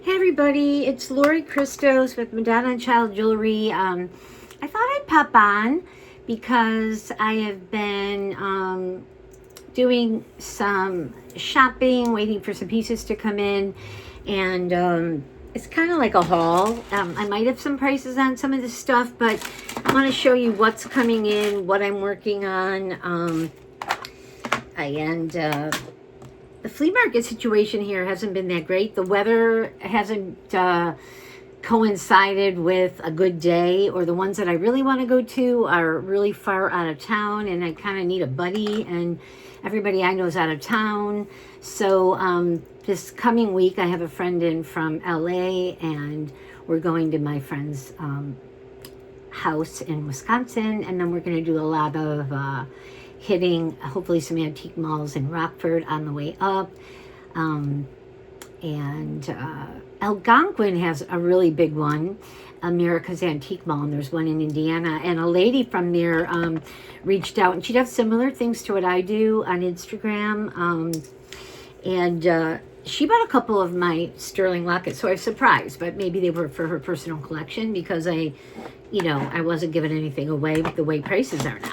Hey everybody, it's Lori Christos with Madonna and Child Jewelry. I thought I'd pop on because I have been doing some shopping, waiting for some pieces to come in, and it's kind of like a haul. I might have some prices on some of this stuff, but I want to show you what's coming in, what I'm working on, the flea market situation here hasn't been that great. The weather hasn't coincided with a good day, or the ones that I really want to go to are really far out of town, and I kind of need a buddy, and everybody I know is out of town. So this coming week, I have a friend in from LA, and we're going to my friend's house in Wisconsin, and then we're going to do a lot of hitting hopefully some antique malls in Rockford on the way up. Algonquin has a really big one, America's Antique Mall, and there's one in Indiana. And a lady from there reached out, and she'd have similar things to what I do on Instagram. She bought a couple of my sterling lockets, so I was surprised, but maybe they were for her personal collection because I wasn't giving anything away with the way prices are now.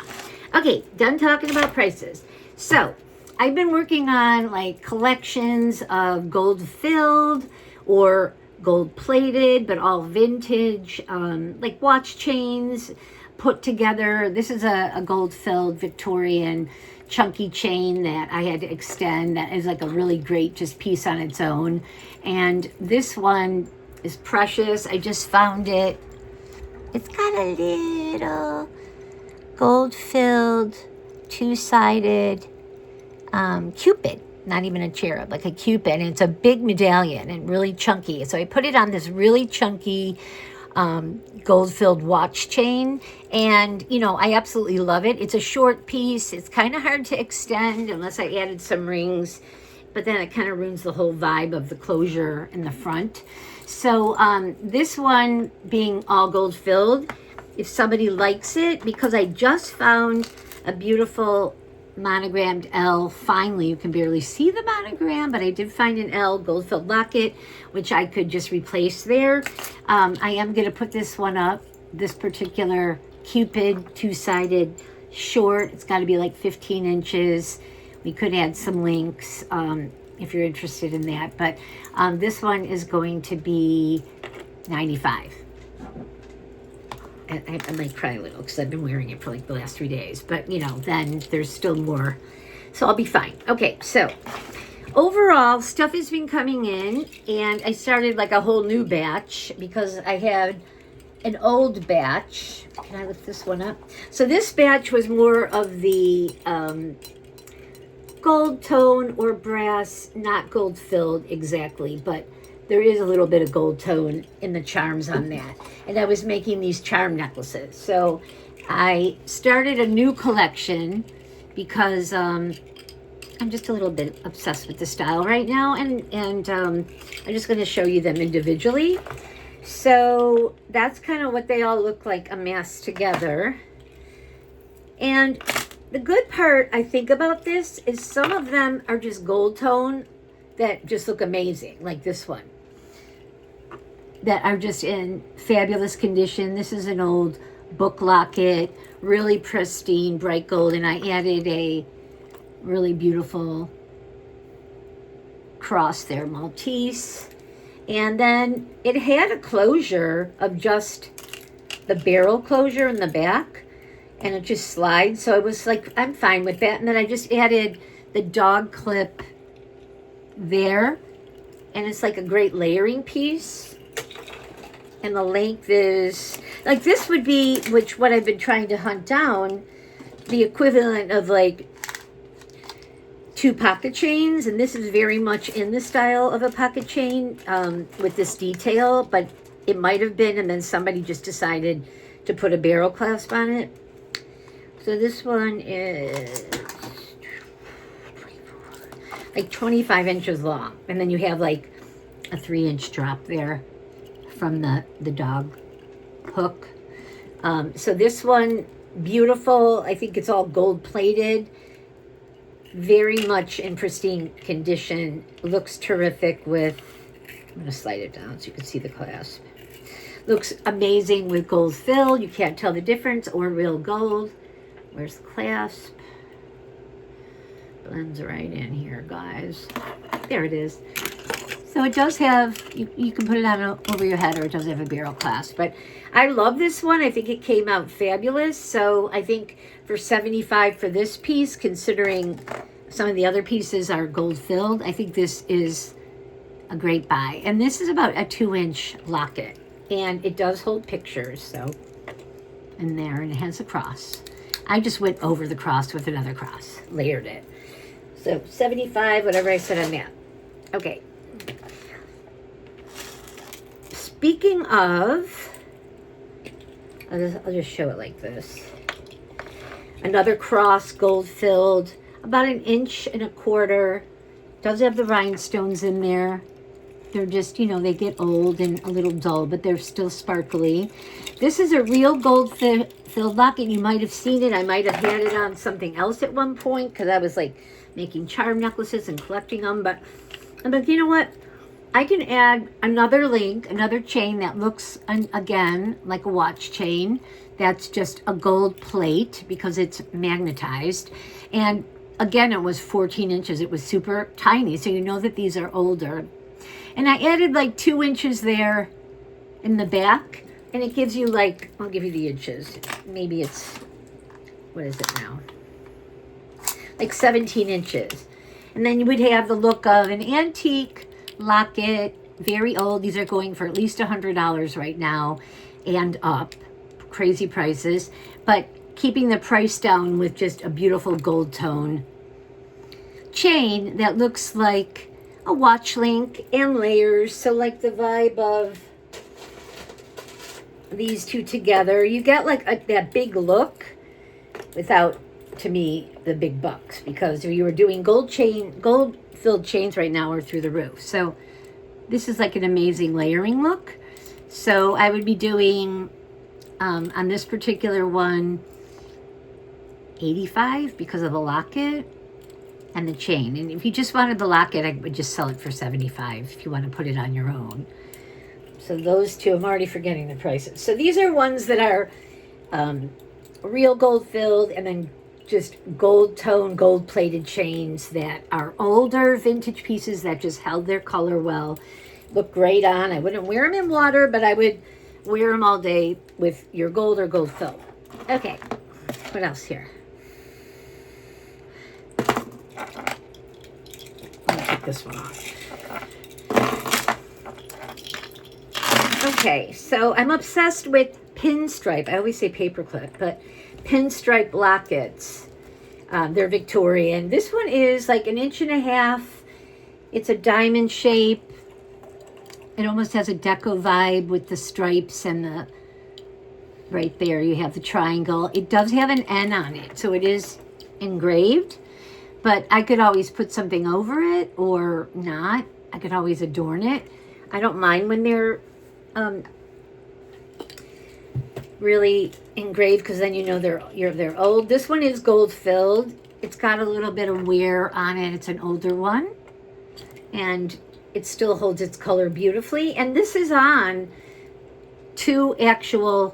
Okay, done talking about prices. So I've been working on like collections of gold filled or gold plated, but all vintage, like watch chains put together. This is a gold filled Victorian chunky chain that I had to extend. That is like a really great just piece on its own. And this one is precious. I just found it. It's got a little gold-filled, two-sided Cupid, not even a cherub, like a Cupid, and it's a big medallion and really chunky. So I put it on this really chunky gold-filled watch chain, and I absolutely love it. It's a short piece. It's kind of hard to extend unless I added some rings, but then it kind of ruins the whole vibe of the closure in the front. So this one being all gold-filled, if somebody likes it, because I just found a beautiful monogrammed L. Finally, you can barely see the monogram, but I did find an L gold-filled locket, which I could just replace there. I am going to put this one up, this particular Cupid two-sided short. It's got to be like 15 inches. We could add some links if you're interested in that, but this one is going to be $95. I might cry a little because I've been wearing it for like the last 3 days. But, then there's still more. So I'll be fine. Okay, so overall, stuff has been coming in. And I started like a whole new batch because I had an old batch. Can I lift this one up? So this batch was more of the gold tone or brass, not gold filled exactly, but there is a little bit of gold tone in the charms on that. And I was making these charm necklaces. So I started a new collection because I'm just a little bit obsessed with the style right now. And I'm just going to show you them individually. So that's kind of what they all look like amassed together. And the good part, I think, about this is some of them are just gold tone that just look amazing, like this one, that are just in fabulous condition. This is an old book locket, really pristine, bright gold, and I added a really beautiful cross there, Maltese. And then it had a closure of just the barrel closure in the back, and it just slides. So I was like, I'm fine with that. And then I just added the dog clip there, and it's like a great layering piece. And the length is like, this would be, what I've been trying to hunt down, the equivalent of like 2 pocket chains. And this is very much in the style of a pocket chain with this detail, but it might have been, and then somebody just decided to put a barrel clasp on it. So this one is like 25 inches long. And then you have like a 3-inch drop there from the dog hook. So this one, beautiful. I think it's all gold plated. very much in pristine condition. Looks terrific with, I'm going to slide it down so you can see the clasp. Looks amazing with gold fill. You can't tell the difference, or real gold. Where's the clasp? Blends right in here, guys. There it is. So it does have, you can put it on over your head, or it does have a barrel clasp. But I love this one. I think it came out fabulous. So I think for $75 for this piece, considering some of the other pieces are gold filled, I think this is a great buy. And this is about a 2-inch locket. And it does hold pictures, so in there, and it has a cross. I just went over the cross with another cross, layered it. So 75, whatever I said on that. Okay. Speaking of, I'll just show it like this. Another cross, gold filled, about 1.25 inches. Does have the rhinestones in there. They're just, you know, they get old and a little dull, but they're still sparkly. This is a real gold filled locket. You might have seen it. I might have had it on something else at one point because I was like making charm necklaces and collecting them. But you know what? I can add another link, another chain that looks, again, like a watch chain. That's just a gold plate because it's magnetized. And again, it was 14 inches. It was super tiny. So you know that these are older. And I added like 2 inches there in the back. And it gives you like, I'll give you the inches. Maybe it's, what is it now? Like 17 inches. And then you would have the look of an antique locket, very old. These are going for at least $100 right now and up. Crazy prices. But keeping the price down with just a beautiful gold tone chain that looks like a watch link and layers. So like the vibe of these two together, you get like that big look without, to me, the big bucks, because if you were doing gold filled chains right now are through the roof. So this is like an amazing layering look. So I would be doing on this particular one $85 because of the locket and the chain. And if you just wanted the locket, I would just sell it for $75 if you want to put it on your own. So those two, I'm already forgetting the prices. So these are ones that are real gold filled, and then just gold tone, gold plated chains that are older vintage pieces that just held their color well. Look great on. I wouldn't wear them in water, but I would wear them all day with your gold or gold filled. Okay, what else here? Let me take this one off. Okay, so I'm obsessed with pinstripe. I always say paperclip, but pinstripe lockets. They're Victorian. This one is like 1.5 inches. It's a diamond shape. It almost has a deco vibe with the stripes and the, right there you have the triangle. It does have an N on it, so it is engraved, but I could always put something over it or not. I could always adorn it. I don't mind when they're really engraved, because then you know they're old. This one is gold filled. It's got a little bit of wear on it. It's an older one, and it still holds its color beautifully. And this is on 2 actual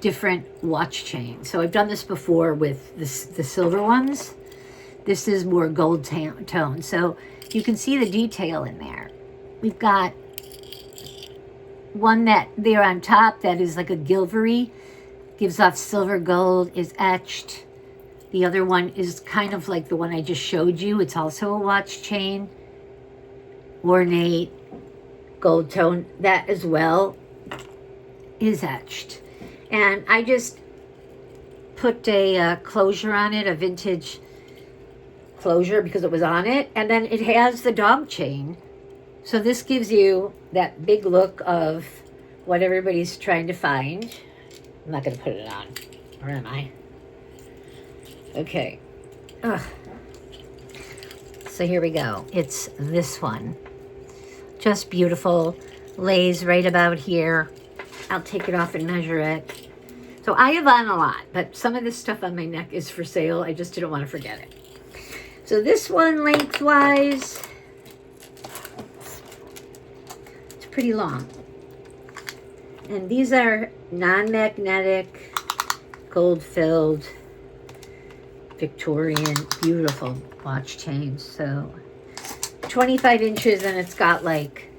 different watch chains. So I've done this before with the silver ones. This is more gold tone. So you can see the detail in there. We've got one that there on top that is like a gilvery, gives off silver gold, is etched. The other one is kind of like the one I just showed you. It's also a watch chain, ornate, gold tone. That as well is etched. And I just put a closure on it, a vintage closure, because it was on it. And then it has the dog chain. So this gives you that big look of what everybody's trying to find. I'm not going to put it on, or am I? Okay. Ugh. So here we go. It's this one. Just beautiful. Lays right about here. I'll take it off and measure it. So I have on a lot, but some of this stuff on my neck is for sale. I just didn't want to forget it. So this one lengthwise, it's pretty long. And these are non-magnetic, gold-filled, Victorian, beautiful watch chains. So 25 inches, and it's got like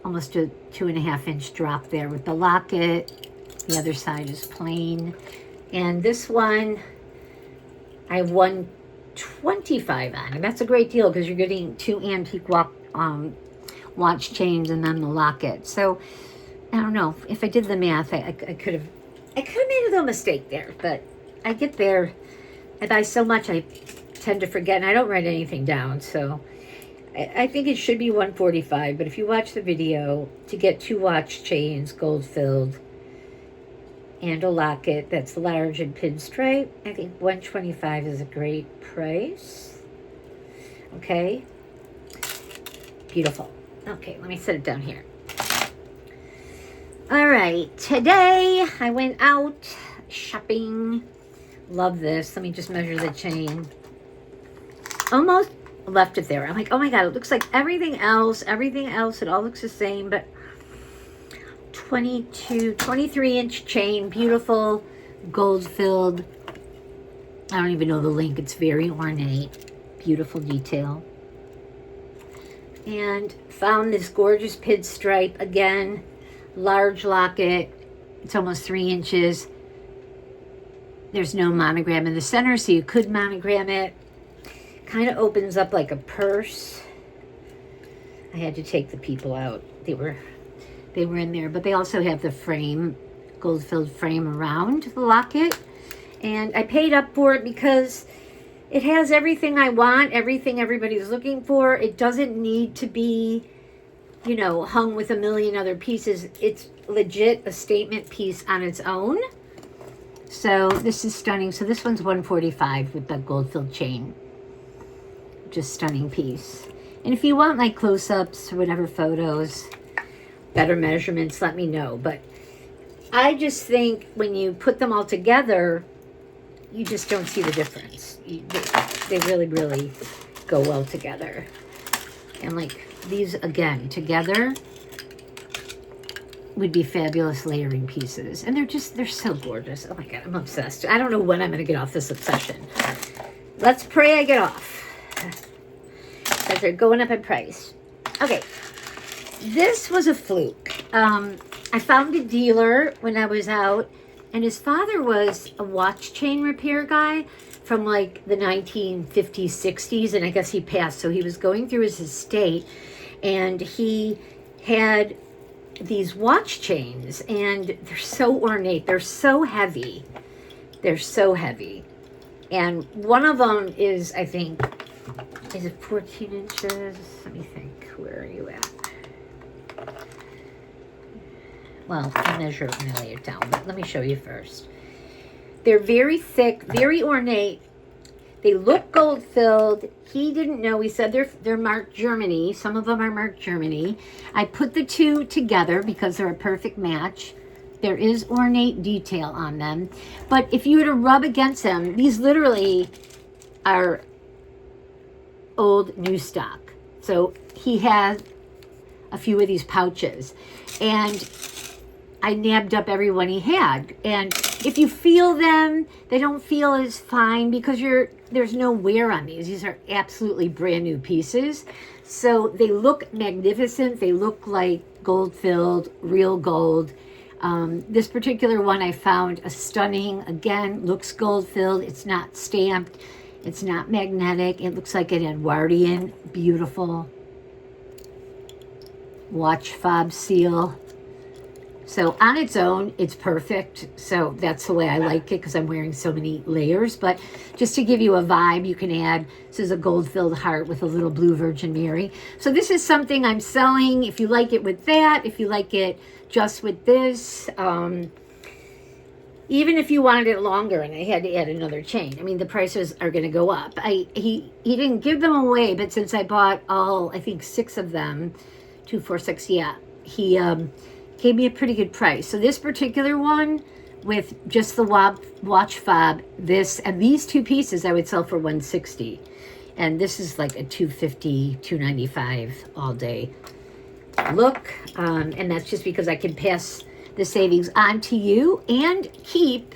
almost a 2.5 inch drop there with the locket. The other side is plain. And this one, I have 125 on, and that's a great deal because you're getting 2 antique watch chains and then the locket. So I don't know if I did the math. I could have made a little mistake there, but I get there. I buy so much I tend to forget, and I don't write anything down. So I think it should be 145. But if you watch the video, to get 2 watch chains, gold filled, and a locket that's large and pinstripe, I think 125 is a great price. Okay, beautiful. Okay, let me set it down here. All right, today I went out shopping. Love this. Let me just measure the chain. Almost left it there. I'm like, oh my God, it looks like everything else, it all looks the same, but 23 inch chain, beautiful, gold filled. I don't even know the link. It's very ornate, beautiful detail. And found this gorgeous pinstripe, again, large locket. It's almost 3 inches. There's no monogram in the center, so you could monogram it. Kind of opens up like a purse. I had to take the people out. They were in there, but they also have the frame, gold-filled frame around the locket. And I paid up for it because it has everything I want, everything everybody's looking for. It doesn't need to be, you know, hung with a million other pieces. It's legit a statement piece on its own. So this is stunning. So this one's 145 with that gold-filled chain. Just stunning piece. And if you want like close-ups or whatever photos, better measurements, let me know. But I just think when you put them all together, you just don't see the difference. They really, really go well together. And like these, again, together would be fabulous layering pieces. And they're so gorgeous. Oh my God, I'm obsessed. I don't know when I'm going to get off this obsession. Let's pray I get off. Because they're going up in price. Okay. This was a fluke. I found a dealer when I was out, and his father was a watch chain repair guy from like the 1950s, 60s, and I guess he passed. So he was going through his estate, and he had these watch chains, and they're so ornate. They're so heavy. They're so heavy. And one of them is, I think, is it 14 inches? Let me think. Where are you at? Well, I'll measure it when I lay it down, but let me show you first. They're very thick, very ornate. They look gold-filled. He didn't know. He said they're marked Germany. Some of them are marked Germany. I put the two together because they're a perfect match. There is ornate detail on them. But if you were to rub against them, these literally are old new stock. So he has a few of these pouches. And I nabbed up every one he had. And if you feel them, they don't feel as fine because there's no wear on these. These are absolutely brand new pieces. So they look magnificent. They look like gold-filled, real gold. This particular one I found a stunning, again, looks gold-filled. It's not stamped. It's not magnetic. It looks like an Edwardian. Beautiful. Watch fob seal. So on its own, it's perfect. So that's the way I like it because I'm wearing so many layers. But just to give you a vibe, you can add, this is a gold-filled heart with a little blue Virgin Mary. So this is something I'm selling. If you like it with that, if you like it just with this, even if you wanted it longer and I had to add another chain, I mean, the prices are going to go up. He didn't give them away, but since I bought all, I think 6 of them, 2, 4, 6, yeah, he gave me a pretty good price. So this particular one with just the watch fob, this and these 2 pieces I would sell for $160. And this is like a $250, $295 all day look. And that's just because I can pass the savings on to you and keep,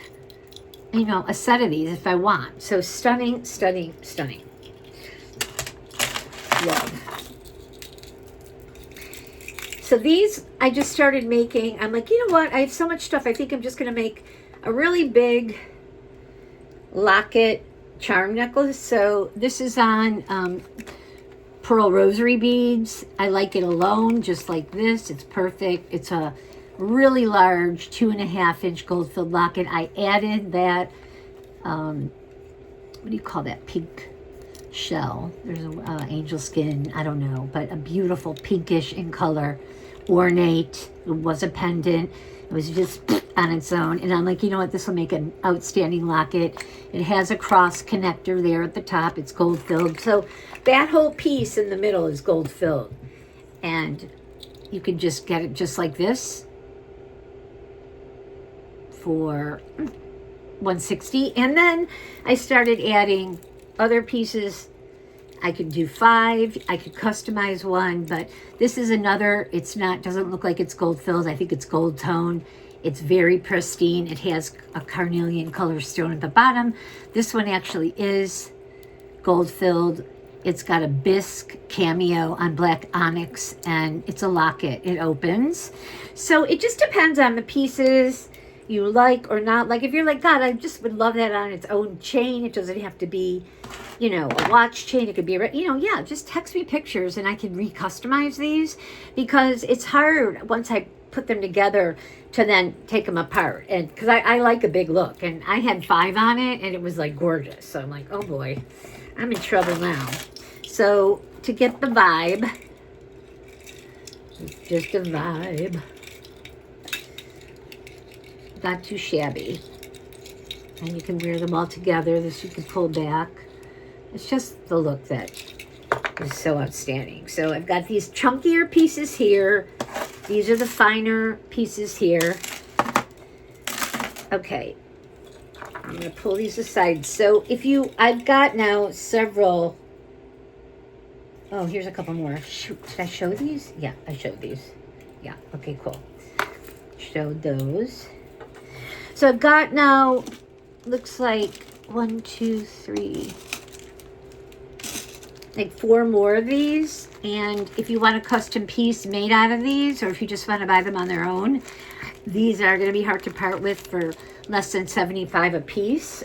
you know, a set of these if I want. So stunning, stunning, stunning. Love. So these I just started making. I'm like, you know what? I have so much stuff. I think I'm just going to make a really big locket charm necklace. So this is on pearl rosary beads. I like it alone, just like this. It's perfect. It's a really large 2.5-inch gold filled locket. I added that, what do you call that? Pink shell. There's a angel skin, I don't know, but a beautiful pinkish in color, ornate. It was a pendant. It was just on its own. And I'm like, you know what? This will make an outstanding locket. It has a cross connector there at the top. It's gold filled. So that whole piece in the middle is gold filled. And you can just get it just like this for $160. And then I started adding other pieces. I could do 5. I could customize one, but this is another. It's not, doesn't look like it's gold filled. I think it's gold tone. It's very pristine. It has a carnelian color stone at the bottom. This one actually is gold filled. It's got a bisque cameo on black onyx, and it's a locket. It opens. So it just depends on the pieces you like or not like. If you're like, God, I just would love that on its own chain. It doesn't have to be, you know, a watch chain. It could be, you know, yeah, just text me pictures and I can re-customize these, because it's hard once I put them together to then take them apart. And because I like a big look, and I had 5 on it and it was like gorgeous. So I'm like, oh boy, I'm in trouble now. So to get the vibe, it's just a vibe. Not too shabby. And you can wear them all together. This you can pull back. It's just the look that is so outstanding. So I've got these chunkier pieces here. These are the finer pieces here. Okay. I'm going to pull these aside. So if you, I've got now several. Oh, here's a couple more. Shoot, did I show these? Yeah, I showed these. Yeah, okay, cool. Showed those. So I've got now, looks like 1, 2, 3, like 4 more of these. And if you want a custom piece made out of these, or if you just want to buy them on their own, these are going to be hard to part with for less than $75 a piece.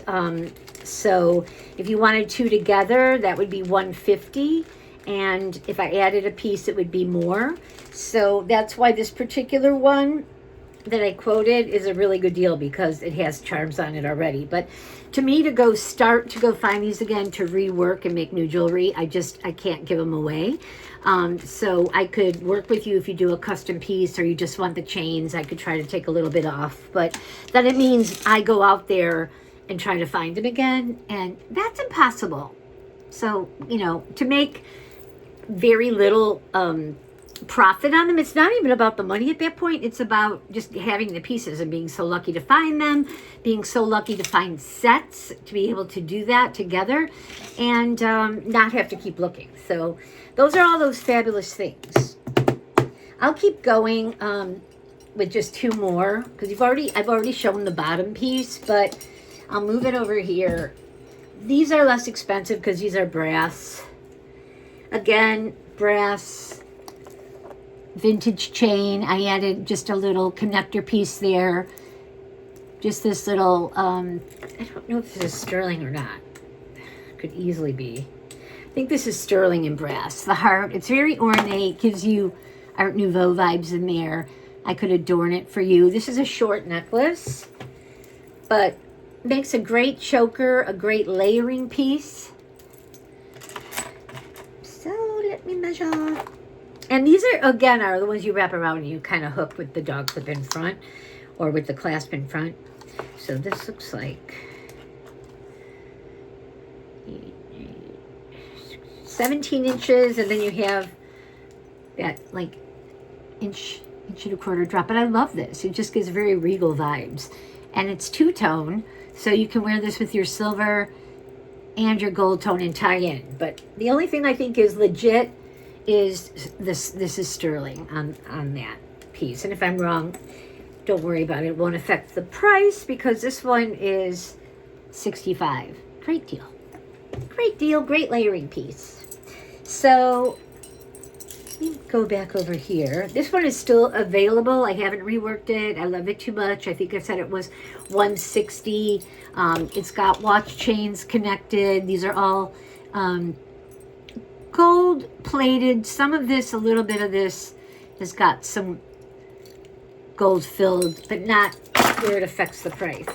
So if you wanted 2 together, that would be $150. And if I added a piece, it would be more. So that's why this particular one that I quoted is a really good deal, because it has charms on it already. But to me, to go find these again, to rework and make new jewelry, I can't give them away. So I could work with you if you do a custom piece, or you just want the chains. I could try to take a little bit off, but then it means I go out there and try to find them again, and that's impossible. So, you know, to make very little profit on them, it's not even about the money at that point. It's about just having the pieces and being so lucky to find them, being so lucky to find sets to be able to do that together, and not have to keep looking. So those are all those fabulous things. I'll keep going with just 2 more, because I've already shown the bottom piece, but I'll move it over here. These are less expensive because these are brass. Again, brass vintage chain. I added just a little connector piece there. Just this little, I don't know if this is sterling or not. Could easily be. I think this is sterling and brass. The heart, it's very ornate, gives you Art Nouveau vibes in there. I could adorn it for you. This is a short necklace, but makes a great choker, a great layering piece. So let me measure. And these are the ones you wrap around and you kind of hook with the dog clip in front, or with the clasp in front. So this looks like 17 inches, and then you have that like inch and a quarter drop. But I love this. It just gives very regal vibes. And it's 2-tone, so you can wear this with your silver and your gold tone and tie in. But the only thing I think is legit is this is sterling on that piece. And if I'm wrong, don't worry about it. It won't affect the price because this one is $65. Great deal. Great deal. Great layering piece. So let me go back over here. This one is still available. I haven't reworked it. I love it too much. I think I said it was $160. It's got watch chains connected. These are all gold plated. Some of this, a little bit of this has got some gold filled, but not where it affects the price.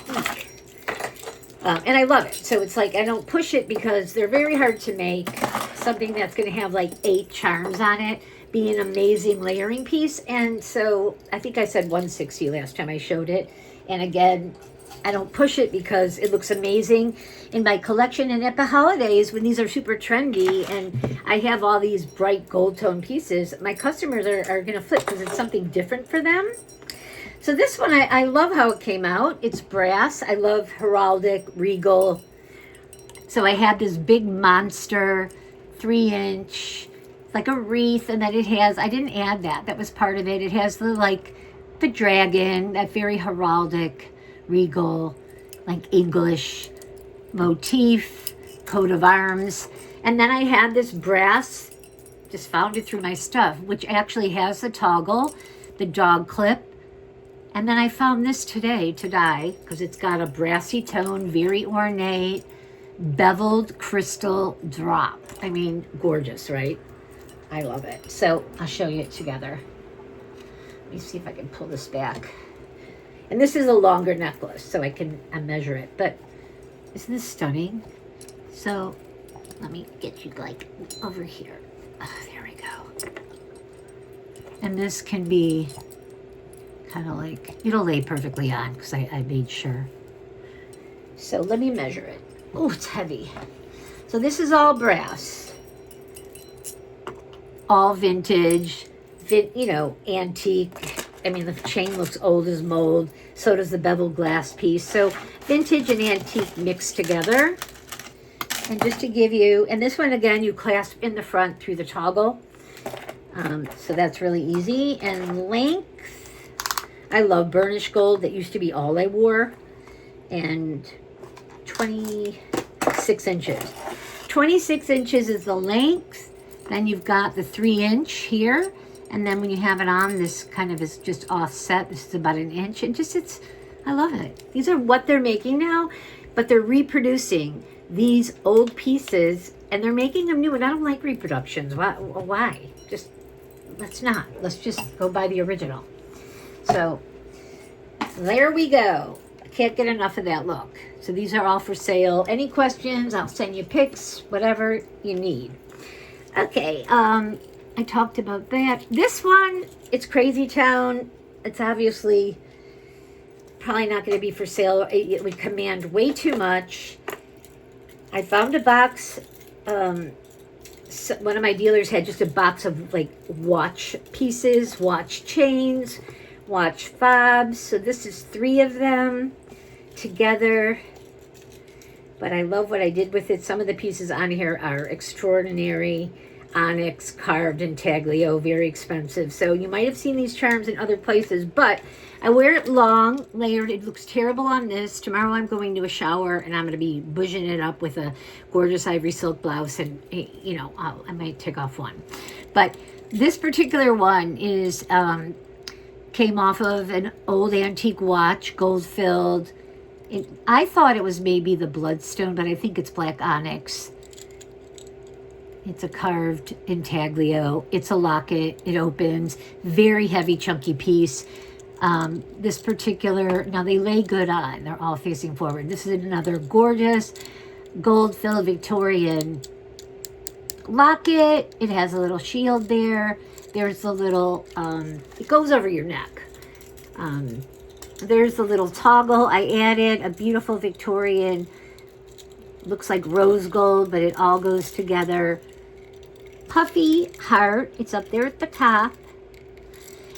And I love it. So it's like I don't push it because they're very hard to make. Something that's going to have like 8 charms on it, be an amazing layering piece. And so I think I said 160 last time I showed it. And again, I don't push it because it looks amazing in my collection. And at the holidays, when these are super trendy and I have all these bright gold tone pieces, my customers are going to flip because it's something different for them. So this one, I love how it came out. It's brass. I love heraldic, regal. So I had this big monster 3-inch, like a wreath, and then it has, I didn't add that. That was part of it. It has the dragon, that very heraldic, regal, like English motif, coat of arms. And then I had this brass, just found it through my stuff, which actually has the toggle, the dog clip. And then I found this today to dye because it's got a brassy tone, very ornate, beveled crystal drop. I mean, gorgeous, right? I love it. So I'll show you it together. Let me see if I can pull this back. And this is a longer necklace, so I can measure it. But isn't this stunning? So let me get you like over here. Oh, there we go. And this can be kind of like, it'll lay perfectly on because I made sure. So let me measure it. Oh, it's heavy. So this is all brass. All vintage, antique. I mean, the chain looks old as mold. So does the beveled glass piece. So vintage and antique mixed together. And just to give you, and this one again, you clasp in the front through the toggle. So that's really easy. And length, I love burnished gold. That used to be all I wore. And 26 inches. 26 inches is the length. Then you've got the 3-inch here. And then when you have it on, this kind of is just offset. This is about 1 inch. And just, I love it. These are what they're making now. But they're reproducing these old pieces. And they're making them new. And I don't like reproductions. Why? Just, let's not. Let's just go buy the original. So, there we go. I can't get enough of that look. So these are all for sale. Any questions? I'll send you pics, whatever you need. Okay, I talked about that. This one, it's Crazy Town. It's obviously probably not going to be for sale. It would command way too much. I found a box. One of my dealers had just a box of like watch pieces, watch chains, watch fobs. So this is 3 of them together. But I love what I did with it. Some of the pieces on here are extraordinary. Onyx, carved intaglio, very expensive. So you might have seen these charms in other places, but I wear it long, layered. It looks terrible on this. Tomorrow I'm going to a shower and I'm going to be bouging it up with a gorgeous ivory silk blouse, and I might take off one. But this particular one is came off of an old antique watch, gold filled. I thought it was maybe the bloodstone, but I think it's black onyx. It's a carved intaglio. It's a locket. It opens. Very heavy, chunky piece. This particular, now they lay good on. They're all facing forward. This is another gorgeous gold-filled Victorian locket. It has a little shield there. There's the little, it goes over your neck. There's the little toggle. I added a beautiful Victorian, looks like rose gold, but it all goes together. Puffy heart. It's up there at the top.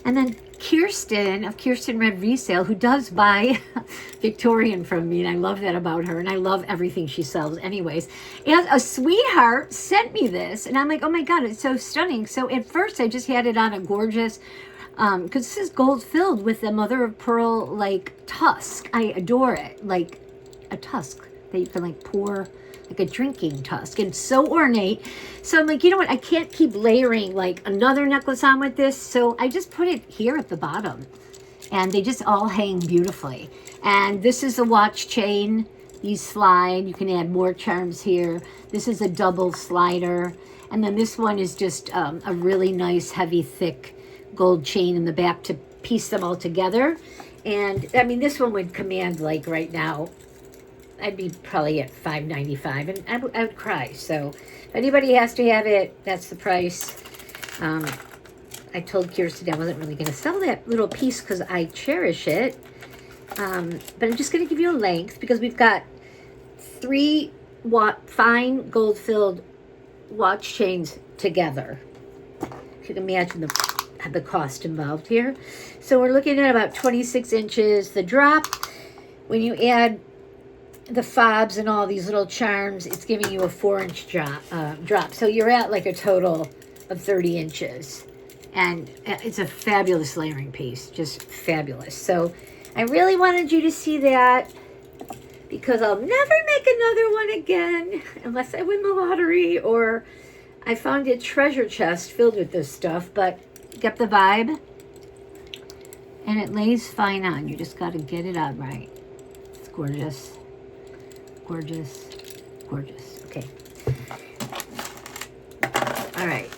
And then Kirsten of Kirsten Red Resale, who does buy Victorian from me, and I love that about her, and I love everything she sells anyways. And a sweetheart sent me this, and I'm like, oh my God, it's so stunning. So at first I just had it on a gorgeous, because this is gold filled with the mother of pearl like tusk. I adore it, like a tusk that you can like pour, like a drinking tusk, and so ornate. So I'm like, you know what, I can't keep layering like another necklace on with this, so I just put it here at the bottom, and they just all hang beautifully. And this is a watch chain. These slide, you can add more charms here. This is a double slider, and then this one is just a really nice heavy thick gold chain in the back to piece them all together. And I mean, this one would command, like right now, I'd be probably at $5.95, and I would cry. So if anybody has to have it, that's the price. I told Kirsten I wasn't really going to sell that little piece because I cherish it. But I'm just going to give you a length because we've got 3 fine gold-filled watch chains together. You can imagine the cost involved here. So we're looking at about 26 inches. The drop, when you add the fobs and all these little charms, it's giving you a 4-inch drop. So you're at like a total of 30 inches. And it's a fabulous layering piece, just fabulous. So I really wanted you to see that because I'll never make another one again unless I win the lottery or I found a treasure chest filled with this stuff. But get the vibe, and it lays fine on. You just got to get it on right. It's gorgeous. Gorgeous, gorgeous. Okay. All right.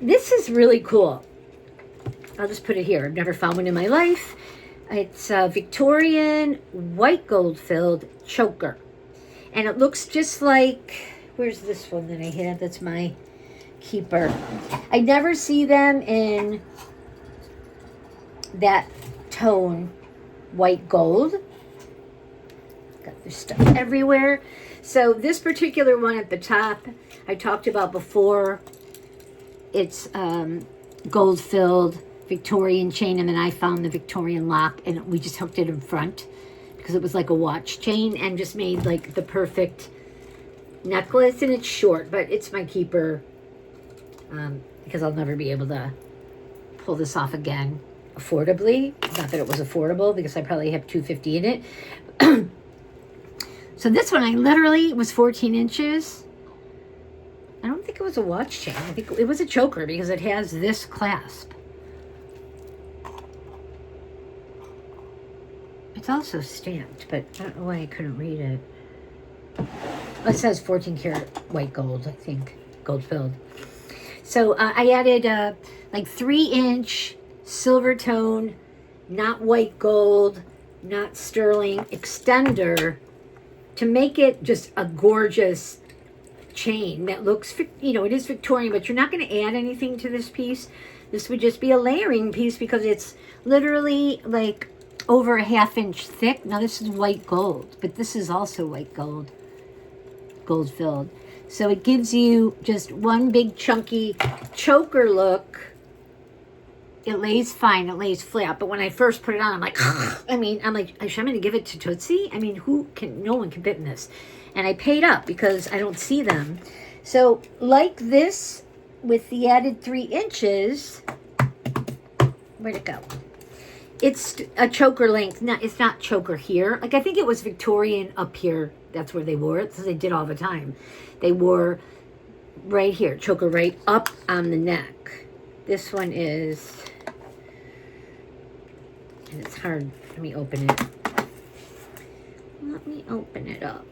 This is really cool. I'll just put it here. I've never found one in my life. It's a Victorian white gold filled choker. And it looks just like, where's this one that I had? That's my keeper. I never see them in that tone white gold. Got this stuff everywhere. So this particular one at the top, I talked about before. It's gold filled Victorian chain, and then I found the Victorian lock, and we just hooked it in front because it was like a watch chain and just made like the perfect necklace. And it's short, but it's my keeper because I'll never be able to pull this off again affordably. Not that it was affordable because I probably have $250 in it. So this one, I literally was 14 inches. I don't think it was a watch chain. I think it was a choker because it has this clasp. It's also stamped, but I don't know why I couldn't read it. Well, it says 14 karat white gold, I think. Gold filled. So I added like 3-inch silver tone, not white gold, not sterling extender to make it just a gorgeous chain that looks, you know, it is Victorian, but you're not going to add anything to this piece. This would just be a layering piece because it's literally like over a 1/2 inch thick. Now this is white gold, but this is also white gold, gold filled. So it gives you just one big chunky choker look. It lays fine, it lays flat, but when I first put it on, I'm like, I'm like, I'm going to give it to Tootsie? I mean, no one can fit in this. And I paid up because I don't see them. So like this, with the added 3 inches, where'd it go? It's a choker length. No, it's not choker here. Like I think it was Victorian up here. That's where they wore it. So they did all the time. They wore right here, choker right up on the neck. This one is, and it's hard. Let me open it. Let me open it up.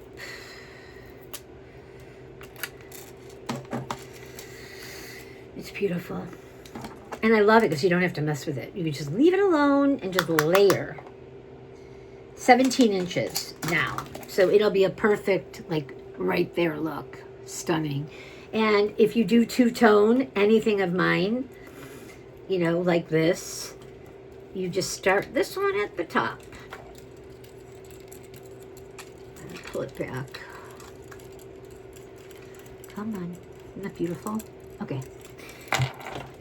It's beautiful. And I love it because you don't have to mess with it. You can just leave it alone and just layer. 17 inches now. So it'll be a perfect, like, right there look. Stunning. And if you do two-tone anything of mine, you know, like this, you just start this one at the top. And pull it back. Come on. Isn't that beautiful? Okay.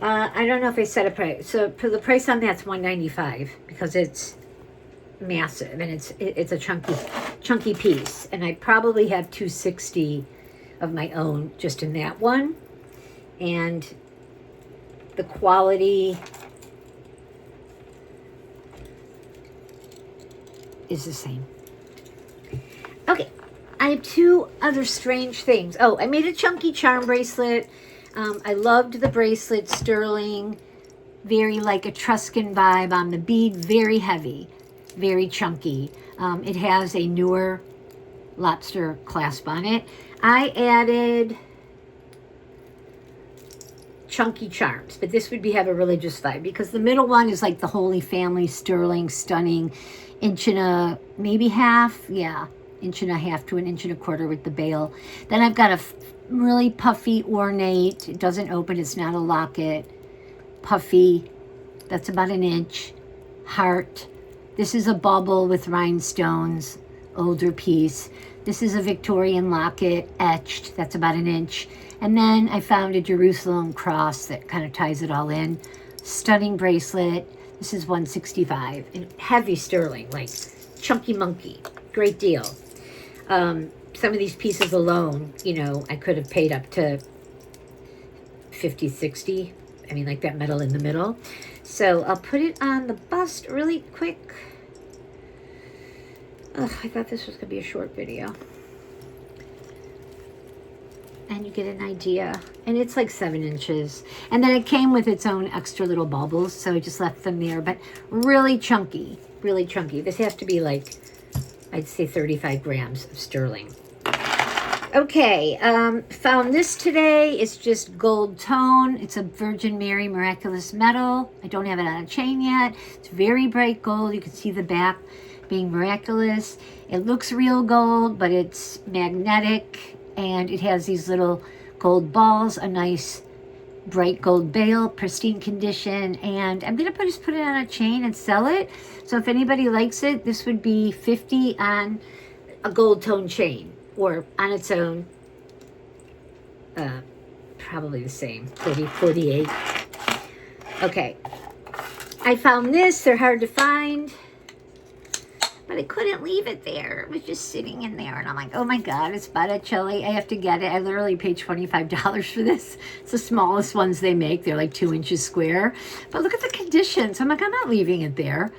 I don't know if I set a price. So for the price on that's $195 because it's massive and it's a chunky piece. And I probably have $260 of my own just in that one. And the quality is the same. Okay, I have two other strange things. Oh, I made a chunky charm bracelet. I loved the bracelet, sterling, very like Etruscan vibe on the bead, very heavy, very chunky. It has a newer lobster clasp on it. I added chunky charms, but this would have a religious vibe because the middle one is like the Holy Family, sterling, stunning, inch and a, maybe half, yeah, inch and a half to an inch and a quarter with the bail. Then I've got a really puffy, ornate, it doesn't open, it's not a locket, puffy, that's about an inch, heart. This is a bubble with rhinestones, older piece. This is a Victorian locket, etched, that's about an inch. And then I found a Jerusalem cross that kind of ties it all in. Stunning bracelet. This is $165. And heavy sterling, like chunky monkey. Great deal. Some of these pieces alone, you know, I could have paid up to $50, $60. I mean, like that metal in the middle. So I'll put it on the bust really quick. Oh, I thought this was going to be a short video. And you get an idea. And it's like 7 inches. And then it came with its own extra little baubles, so I just left them there. But really chunky, really chunky. This has to be like, I'd say 35 grams of sterling. Okay, found this today. It's just gold tone. It's a Virgin Mary Miraculous Metal. I don't have it on a chain yet. It's very bright gold. You can see the back being miraculous. It looks real gold, but it's magnetic. And it has these little gold balls, a nice bright gold bail, pristine condition. And I'm going to just put it on a chain and sell it. So if anybody likes it, this would be $50 on a gold tone chain. Or on its own, probably the same, 40, 48. Okay. I found this. They're hard to find. But I couldn't leave it there. It was just sitting in there. And I'm like, oh my God, it's Botticelli. I have to get it. I literally paid $25 for this. It's the smallest ones they make. They're like 2 inches square. But look at the condition. So I'm like, I'm not leaving it there.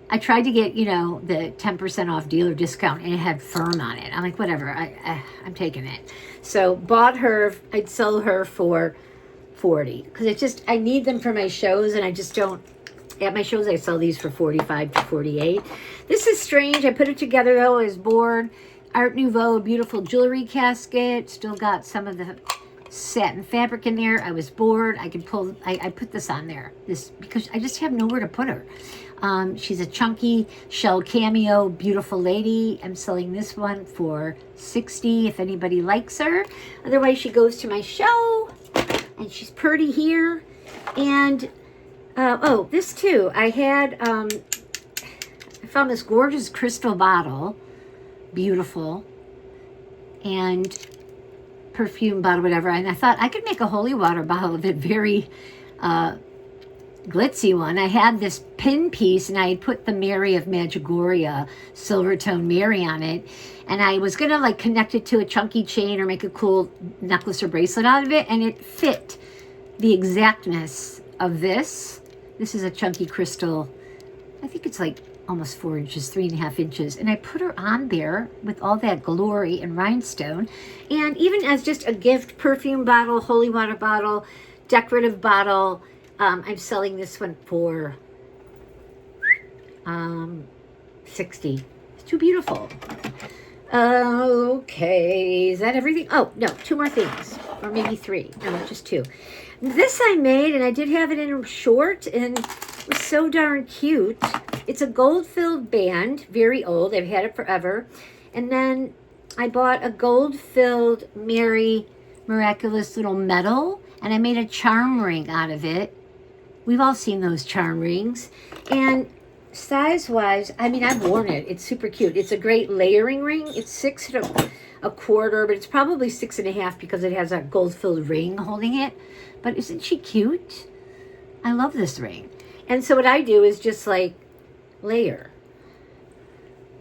I tried to get, you know, the 10% off dealer discount, and it had firm on it. I'm like, whatever, I'm taking it. So bought her, I'd sell her for $40. Because it's just, I need them for my shows, and I just don't, at my shows I sell these for $45 to $48. This is strange. I put it together though, I was bored. Art Nouveau, beautiful jewelry casket. Still got some of the satin fabric in there. I was bored. I could pull, I put this on there. This, because I just have nowhere to put her. She's a chunky shell cameo, beautiful lady. I'm selling this one for $60 if anybody likes her. Otherwise, she goes to my show, and she's pretty here. And, oh, this too. I had, I found this gorgeous crystal bottle, beautiful, and perfume bottle, whatever. And I thought I could make a holy water bottle of it, very, glitzy one. I had this pin piece and I had put the Mary of Medjugorje silver tone Mary on it, and I was gonna like connect it to a chunky chain or make a cool necklace or bracelet out of it, and it fit the exactness of this. This is a chunky crystal. I think it's like almost 4 inches, 3.5 inches, and I put her on there with all that Galore and rhinestone, and even as just a gift perfume bottle, holy water bottle, decorative bottle. I'm selling this one for $60. It's too beautiful. Okay, is that everything? Oh, no, 2 more things. Or maybe 3. No, just 2. This I made, and I did have it in a short, and it was so darn cute. It's a gold-filled band, very old. I've had it forever. And then I bought a gold-filled Mary Miraculous little medal, and I made a charm ring out of it. We've all seen those charm rings. And size-wise, I mean, I've worn it. It's super cute. It's a great layering ring. It's 6 to a quarter, but it's probably 6.5 because it has a gold-filled ring holding it. But isn't she cute? I love this ring. And so what I do is just like layer.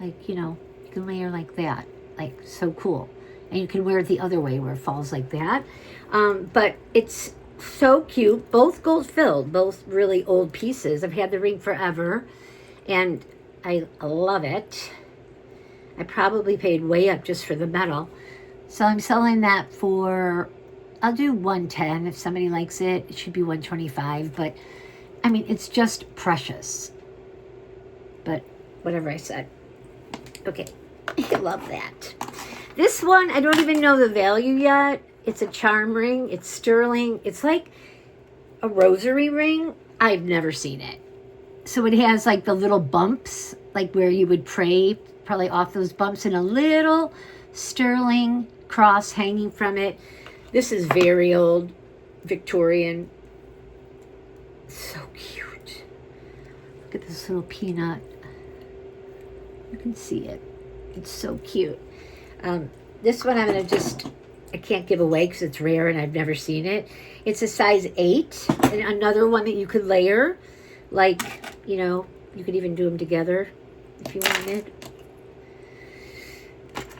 Like, you know, you can layer like that. Like, so cool. And you can wear it the other way where it falls like that. But it's so cute. Both gold filled, both really old pieces. I've had the ring forever and I love it. I probably paid way up just for the metal. So I'm selling that for, I'll do 110 if somebody likes it. It should be 125, but I mean, it's just precious. But whatever I said. Okay, I love that. This one, I don't even know the value yet. It's a charm ring. It's sterling. It's like a rosary ring. I've never seen it. So it has like the little bumps, like where you would pray, probably off those bumps, and a little sterling cross hanging from it. This is very old, Victorian. So cute. Look at this little peanut. You can see it. It's so cute. This one I'm going to I can't give away because it's rare and I've never seen it. It's a size 8. And another one that you could layer. Like, you know, you could even do them together if you wanted.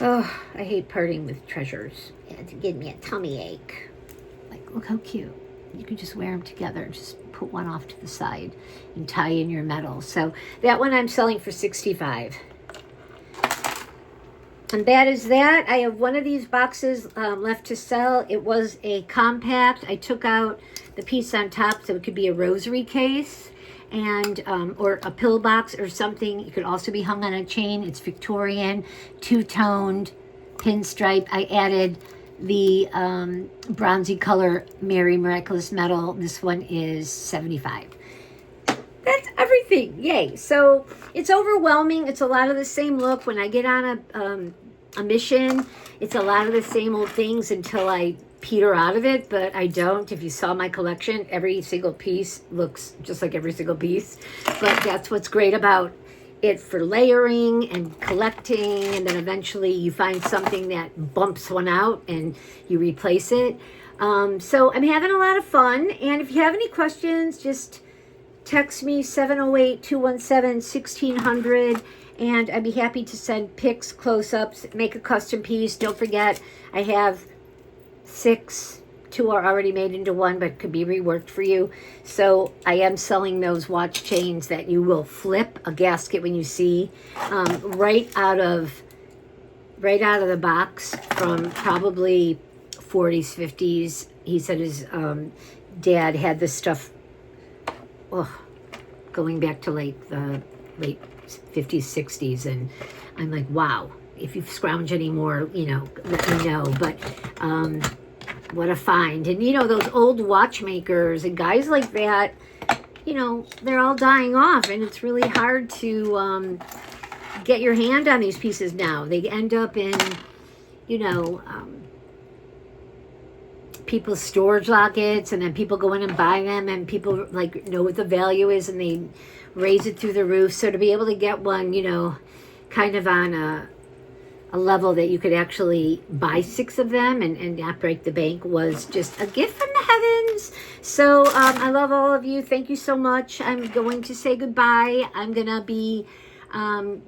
Oh, I hate parting with treasures. It's giving me a tummy ache. Like, look how cute. You can just wear them together. Just put one off to the side and tie in your metal. So that one I'm selling for $65. And that is that. I have one of these boxes left to sell. It was a compact. I took out the piece on top so it could be a rosary case and or a pill box or something. It could also be hung on a chain. It's Victorian, two-toned pinstripe. I added the bronzy color Mary Miraculous metal. This one is $75. That's everything. Yay. So it's overwhelming. It's a lot of the same look. When I get on a mission, it's a lot of the same old things until I peter out of it, but I don't. If you saw my collection, every single piece looks just like every single piece. But that's what's great about it for layering and collecting, and then eventually you find something that bumps one out and you replace it. So I'm having a lot of fun, and if you have any questions, just text me 708-217-1600, and I'd be happy to send pics, close-ups, make a custom piece. Don't forget, I have 6. 2 are already made into one, but could be reworked for you. So I am selling those watch chains that you will flip a gasket when you see, right out of the box from probably 40s, 50s. He said his dad had this stuff going back to like the late 50s, 60s, and I'm like, wow, if you scrounge anymore, you know, let me know. But what a find. And you know, those old watchmakers and guys like that, you know, they're all dying off, and it's really hard to get your hand on these pieces now. They end up in, you know, people's storage lockets, and then people go in and buy them, and people like know what the value is, and they raise it through the roof. So to be able to get one, you know, kind of on a level that you could actually buy 6 of them and not break the bank was just a gift from the heavens. So I love all of you. Thank you so much. I'm going to say goodbye. I'm gonna be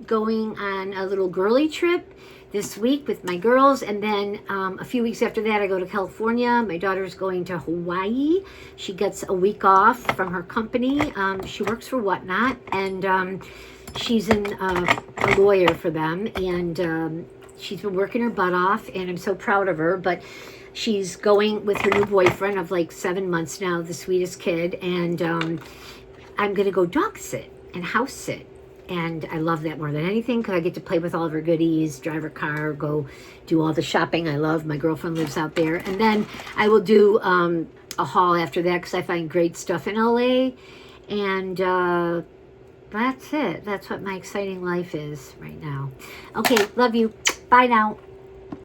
going on a little girly trip this week with my girls, and then a few weeks after that I go to California. My daughter's going to Hawaii. She gets a week off from her company. She works for Whatnot, and she's a lawyer for them, and she's been working her butt off, and I'm so proud of her. But she's going with her new boyfriend of like 7 months now, the sweetest kid, and I'm gonna go dog sit and house sit. And I love that more than anything because I get to play with all of her goodies, drive her car, go do all the shopping I love. My girlfriend lives out there. And then I will do a haul after that because I find great stuff in LA. And that's it. That's what my exciting life is right now. Okay, love you. Bye now.